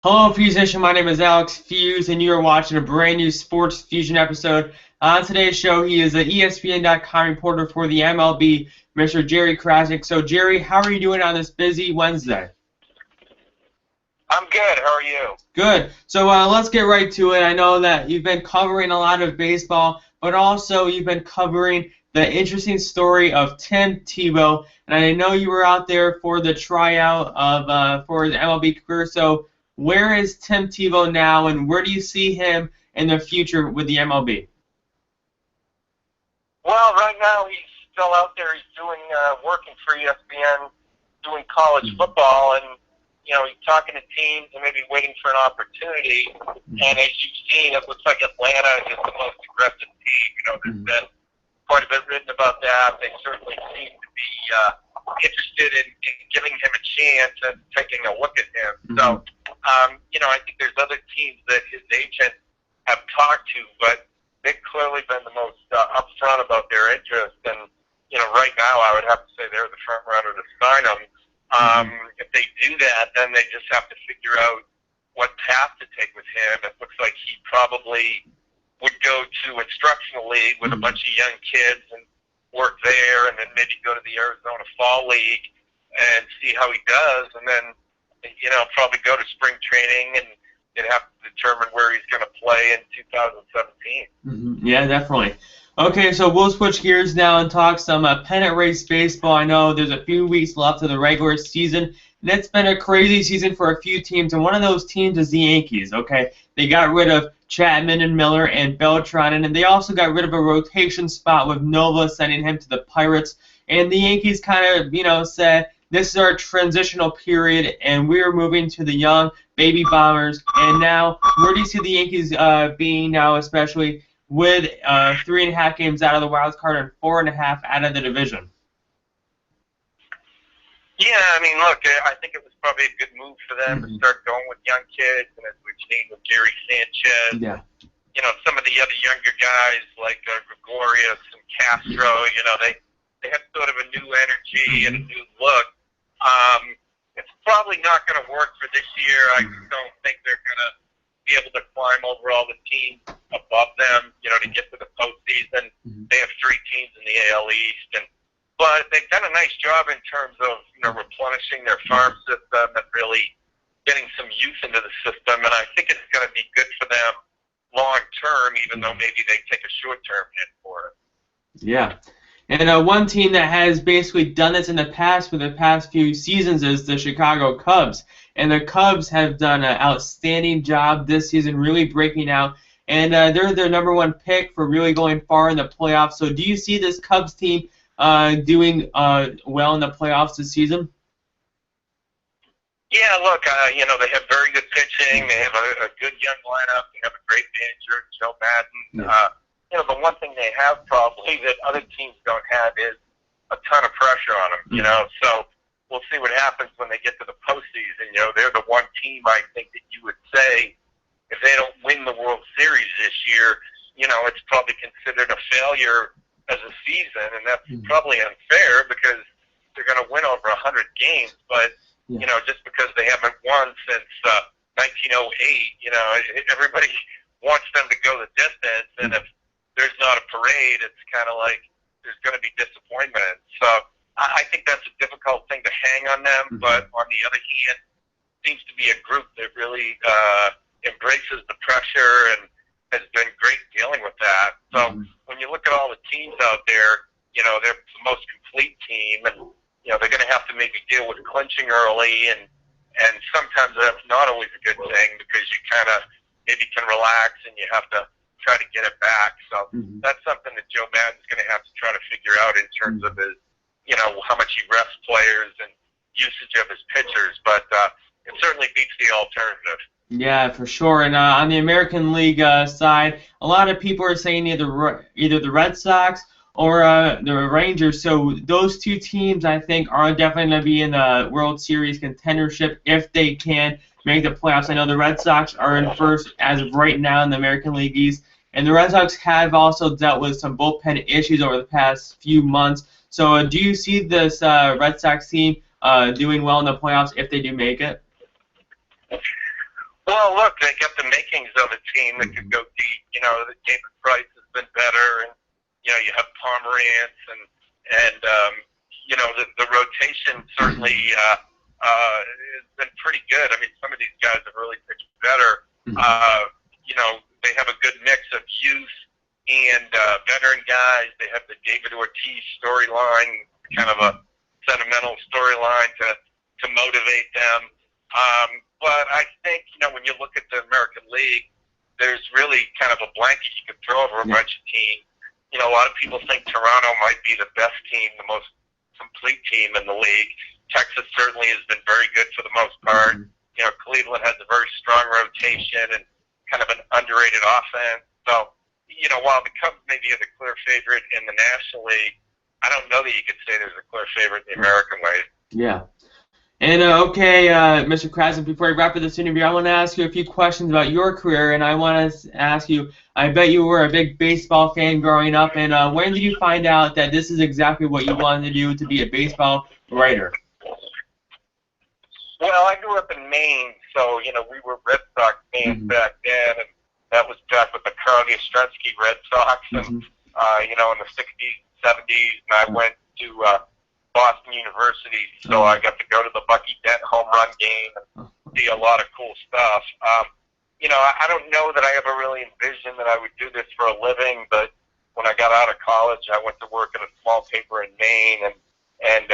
Hello, Feuzion. My name is Alex Fuse, and you are watching a brand new Sports Fusion episode. On today's show, he is an ESPN.com reporter for the MLB, Mr. Jerry Crasnick. So, Jerry, how are you doing on this busy Wednesday? I'm good. How are you? Good. So, let's get right to it. I know that you've been covering a lot of baseball, but also you've been covering the interesting story of Tim Tebow. And I know you were out there for the tryout of for his MLB career. So, where is Tim Tebow now, and where do you see him in the future with the MLB? Well, right now he's still out there. He's doing working for ESPN, doing college football, and he's talking to teams and maybe waiting for an opportunity. And as you've seen, it looks like Atlanta is the most aggressive team. There's been quite a bit written about that. They certainly seem to be interested in giving him a chance and taking a look at him. So, I think there's other teams that his agent have talked to, but they've clearly been the most upfront about their interest. And, right now I would have to say they're the front runner to sign him. If they do that, then they just have to figure out what path to take with him. It looks like he probably would go to instructional league with a bunch of young kids and work there, and then maybe go to the Arizona Fall League and see how he does, and then probably go to spring training and have to determine where he's going to play in 2017. Yeah, definitely. Okay, so we'll switch gears now and talk some pennant race baseball. I know there's a few weeks left of the regular season, and it's been a crazy season for a few teams, and one of those teams is the Yankees, okay? They got rid of Chapman and Miller and Beltran, and they also got rid of a rotation spot with Nova sending him to the Pirates, and the Yankees kind of, said, this is our transitional period, and we're moving to the young baby bombers, and now, where do you see the Yankees being now, especially with 3.5 games out of the wild card and 4.5 out of the division? Yeah, look, I think it was probably a good move for them to start going with young kids, and as we've seen with Gary Sanchez, some of the other younger guys like Gregorius and Castro, they have sort of a new energy and a new look. It's probably not going to work for this year. I just don't think they're going to be able to climb over all the teams above them, to get to the postseason. They have 3 teams in the AL East, but they've done a nice job in terms of replenishing their farm system and really getting some youth into the system. And I think it's going to be good for them long term, even though maybe they take a short term hit for it. Yeah. And one team that has basically done this in the past for the past few seasons is the Chicago Cubs. And the Cubs have done an outstanding job this season, really breaking out. And they're their #1 pick for really going far in the playoffs. So do you see this Cubs team doing well in the playoffs this season? Yeah, look, they have very good pitching. They have a good young lineup. They have a great manager, Joe Madden. The one thing they have probably that other teams don't have is a ton of pressure on them, So we'll see what happens when they get to the postseason. They're the one team I think that you would say if they don't win the World Series this year, it's probably considered a failure as a season, and that's probably unfair because they're going to win over 100 games. But, just because they haven't won since 1908, everybody wants them to go the distance, and if there's not a parade, it's kind of like there's going to be disappointment. So I think that's a difficult thing to hang on them, but on the other hand, it seems to be a group that really embraces the pressure and has been great dealing with that. So when you look at all the teams out there, they're the most complete team, and they're going to have to maybe deal with clinching early, and sometimes that's not always a good thing because you kind of maybe can relax and you have to try to get it back. So that's something that Joe Madden's going to have to try to figure out in terms of his, how much he rests players and usage of his pitchers. But it certainly beats the alternative. Yeah, for sure. And on the American League side, a lot of people are saying either the Red Sox or the Rangers. So those two teams, I think, are definitely going to be in the World Series contendership if they can make the playoffs. I know the Red Sox are in first as of right now in the American League East. And the Red Sox have also dealt with some bullpen issues over the past few months. So do you see this Red Sox team doing well in the playoffs if they do make it? Well, look, they got the makings of a team that could go deep. You know, the David Price has been better, and you know, you have Pomerantz, and you know, the rotation certainly has been pretty good. I mean, some of these guys have really pitched better. You know, they have a good mix of youth and veteran guys. They have the David Ortiz storyline, kind of a sentimental storyline to motivate them. But I think, you know, when you look at the American League, there's really kind of a blanket you could throw over a bunch of teams. You know, a lot of people think Toronto might be the best team, the most complete team in the league. Texas certainly has been very good for the most part. You know, Cleveland has a very strong rotation and kind of an underrated offense. So, you know, while the Cubs maybe are the clear favorite in the National League, I don't know that you could say there's a clear favorite in the American League. Yeah. And, okay, Mr. Crasnick, before I wrap up this interview, I want to ask you a few questions about your career, and I want to ask you, I bet you were a big baseball fan growing up, and when did you find out that this is exactly what you wanted to do, to be a baseball writer? Well, I grew up in Maine, so, you know, we were Red Sox fans back then, and that was back with the Carl Yastrzemski Red Sox, and, you know, in the 60s, 70s, and I went to Boston University, so I got to go to the Bucky Dent home run game and see a lot of cool stuff. You know, I don't know that I ever really envisioned that I would do this for a living, but when I got out of college, I went to work at a small paper in Maine, and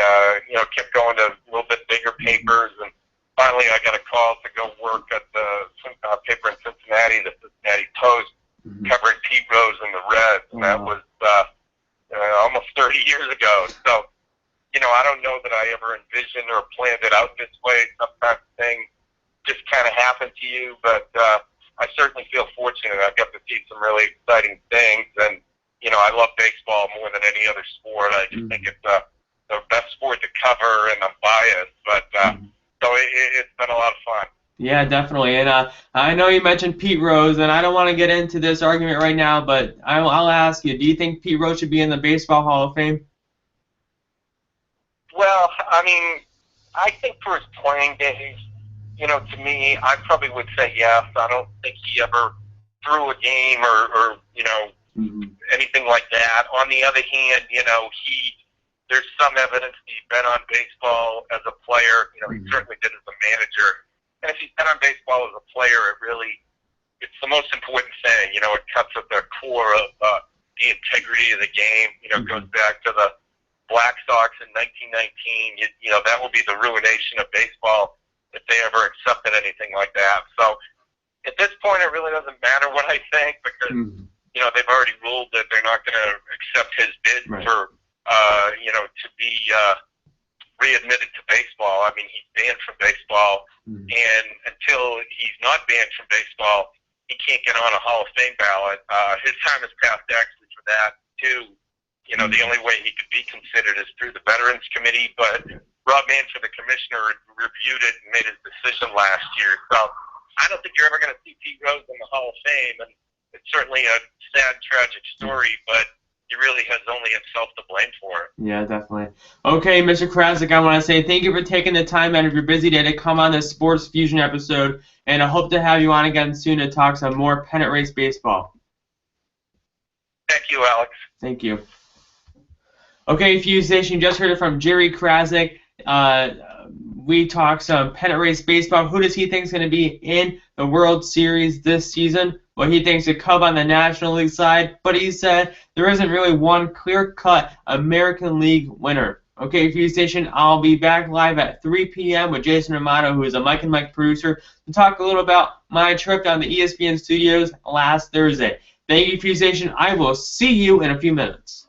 you know, kept going to a little bit bigger papers, and finally I got a call to go work at the paper in Cincinnati, the Cincinnati Post, covering Pete Rose and the Reds, and that was almost 30 years ago. So, you know, I don't know that I ever envisioned or planned it out this way. Sometimes things just kind of happen to you, but I certainly feel fortunate. I've got to see some really exciting things, and, you know, I love baseball more than any other sport. I just think it's the best sport to cover, and I'm biased, but so it's been a lot of fun. Yeah, definitely. And I know you mentioned Pete Rose, and I don't want to get into this argument right now, but I'll ask you, do you think Pete Rose should be in the Baseball Hall of Fame? Well, I mean, I think for his playing days, you know, to me, I probably would say yes. I don't think he ever threw a game or you know, anything like that. On the other hand, you know, there's some evidence that he's been on baseball as a player. You know, he certainly did as a manager. And if he's been on baseball as a player, it's the most important thing. You know, it cuts at the core of the integrity of the game. You know, it goes back to the Black Sox in 1919. You know, that will be the ruination of baseball if they ever accepted anything like that. So at this point, it really doesn't matter what I think, because, you know, they've already ruled that they're not going to accept his bid for, you know, to be readmitted to baseball. I mean, he's banned from baseball, and until he's not banned from baseball, he can't get on a Hall of Fame ballot. His time has passed actually for that, too. You know, the only way he could be considered is through the Veterans Committee, but Rob Manfred, the commissioner, reviewed it and made his decision last year. So I don't think you're ever going to see Pete Rose in the Hall of Fame, and it's certainly a sad, tragic story, but he really has only himself to blame for it. Yeah, definitely. Okay, Mr. Crasnick, I want to say thank you for taking the time out of your busy day to come on this Sports Fusion episode, and I hope to have you on again soon to talk some more pennant race baseball. Thank you, Alex. Thank you. Okay, Feuzion, you just heard it from Jerry Crasnick. We talked some pennant race baseball. Who does he think is going to be in the World Series this season? Well, he thinks a Cub on the National League side, but he said there isn't really one clear-cut American League winner. Okay, Feuzion, I'll be back live at 3 p.m. with Jason Romano, who is a Mike and Mike producer, to talk a little about my trip down the ESPN studios last Thursday. Thank you, Feuzion. I will see you in a few minutes.